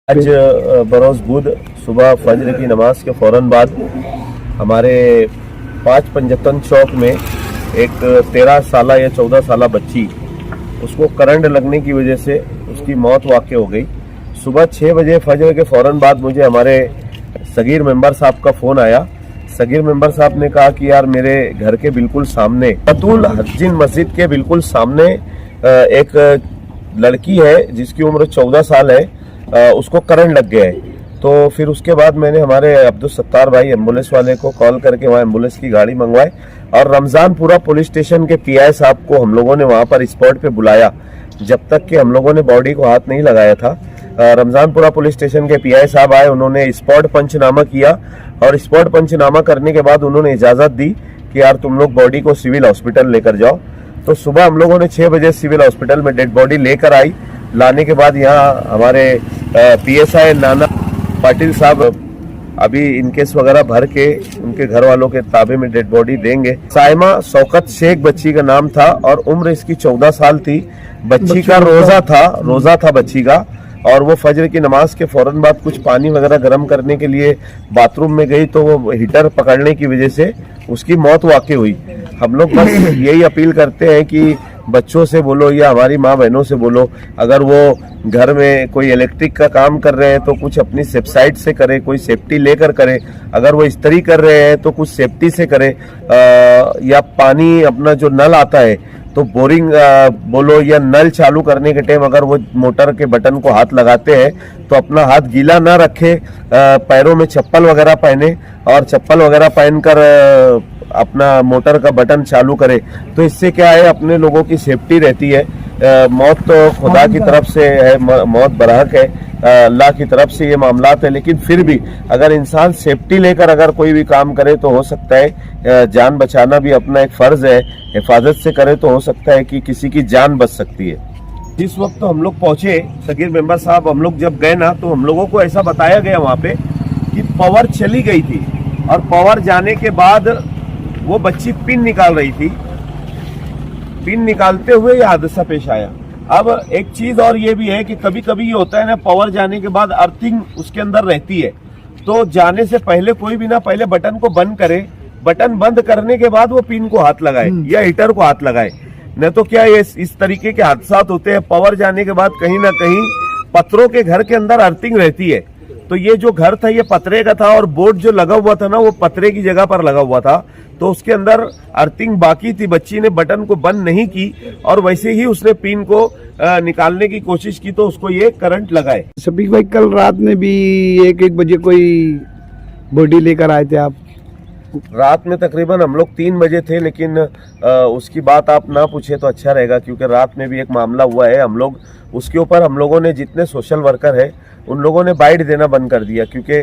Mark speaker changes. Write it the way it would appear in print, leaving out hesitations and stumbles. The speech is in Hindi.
Speaker 1: आज बरोज़ बुध सुबह फजर की नमाज के फ़ौरन बाद हमारे 5 पंजतन चौक में एक 13 साल या 14 साल बच्ची, उसको करंट लगने की वजह से उसकी मौत वाक़ हो गई। सुबह 6 बजे फजर के फ़ौरन बाद मुझे हमारे सगीर मेंबर साहब का फ़ोन आया। सगीर मेंबर साहब ने कहा कि यार मेरे घर के बिल्कुल सामने बतूल हज्जिन मस्जिद के बिल्कुल सामने एक लड़की है जिसकी उम्र 14 साल है, उसको करंट लग गया है। तो फिर उसके बाद मैंने हमारे अब्दुल सत्तार भाई एम्बुलेंस वाले को कॉल करके वहाँ एम्बुलेंस की गाड़ी मंगवाई और रमजानपुरा पुलिस स्टेशन के पीआई साहब को हम लोगों ने वहाँ पर स्पॉट पे बुलाया, जब तक कि हम लोगों ने बॉडी को हाथ नहीं लगाया था। रमजानपुरा पुलिस स्टेशन के पीआई साहब आए, उन्होंने स्पॉट पंचनामा किया और स्पॉट पंचनामा करने के बाद उन्होंने इजाज़त दी कि यार तुम लोग बॉडी को सिविल हॉस्पिटल लेकर जाओ। तो सुबह हम लोगों ने 6 बजे सिविल हॉस्पिटल में डेड बॉडी लेकर आई। लाने के बाद यहाँ हमारे पीएसआई नाना पाटिल साहब अभी इनकेस वगैरह भर के उनके घर वालों के ताबे में डेड बॉडी देंगे। साइमा शौकत शेख बच्ची का नाम था और उम्र इसकी 14 साल थी। बच्ची का रोजा था बच्ची का, और वो फजर की नमाज के फौरन बाद कुछ पानी वगैरह गर्म करने के लिए बाथरूम में गई, तो वो हीटर पकड़ने की वजह से उसकी मौत वाक़ई हुई। हम लोग बस यही अपील करते हैं कि बच्चों से बोलो या हमारी माँ बहनों से बोलो, अगर वो घर में कोई इलेक्ट्रिक का काम कर रहे हैं तो कुछ अपनी सेफ्टी से करे, कोई सेफ्टी लेकर करे। अगर वो इस्त्री कर रहे हैं तो कुछ सेफ्टी से करे, या पानी अपना जो नल आता है तो बोरिंग बोलो या नल चालू करने के टाइम अगर वो मोटर के बटन को हाथ लगाते हैं तो अपना हाथ गीला ना रखे, पैरों में चप्पल वगैरह पहने और चप्पल वगैरह पहनकर अपना मोटर का बटन चालू करे। तो इससे क्या है, अपने लोगों की सेफ्टी रहती है। मौत तो खुदा की तरफ से है, मौत बरहक है, अल्लाह की तरफ से ये मामलात है, लेकिन फिर भी अगर इंसान सेफ्टी लेकर अगर कोई भी काम करे तो हो सकता है जान बचाना भी अपना एक फर्ज है। हिफाजत से करे तो हो सकता है कि किसी की जान बच सकती है। जिस वक्त तो हम लोग पहुंचे, सगीर मेंबर साहब हम लोग जब गए ना, तो हम लोगों को ऐसा बताया गया वहाँ पे कि पावर चली गई थी और पावर जाने के बाद वो बच्ची पिन निकाल रही थी। पिन निकालते हुए ये हादसा पेश आया। अब एक चीज और ये भी है कि कभी कभी ये होता है ना, पावर जाने के बाद अर्थिंग उसके अंदर रहती है, तो जाने से पहले कोई भी ना पहले बटन को बंद करे, बटन बंद करने के बाद वो पिन को हाथ लगाए या हीटर को हाथ लगाए। नहीं तो क्या ये इस तरीके के हादसा होते हैं। पावर जाने के बाद कहीं ना कहीं पत्थरों के घर के अंदर अर्थिंग रहती है, तो ये जो घर था ये पतरे का था और बोर्ड जो लगा हुआ था ना वो पतरे की जगह पर लगा हुआ था, तो उसके अंदर अर्थिंग बाकी थी। बच्ची ने बटन को बंद नहीं की और वैसे ही उसने पिन को निकालने की कोशिश की तो उसको ये करंट लगाए।
Speaker 2: शफीक भाई, कल रात में भी 1-1 बजे कोई बॉडी लेकर आए थे आप?
Speaker 1: रात में तकरीबन हम लोग 3 बजे थे, लेकिन उसकी बात आप ना पूछे तो अच्छा रहेगा, क्योंकि रात में भी एक मामला हुआ है। हम लोग उसके ऊपर हम लोगों ने जितने सोशल वर्कर है उन लोगों ने बाइट देना बंद कर दिया, क्योंकि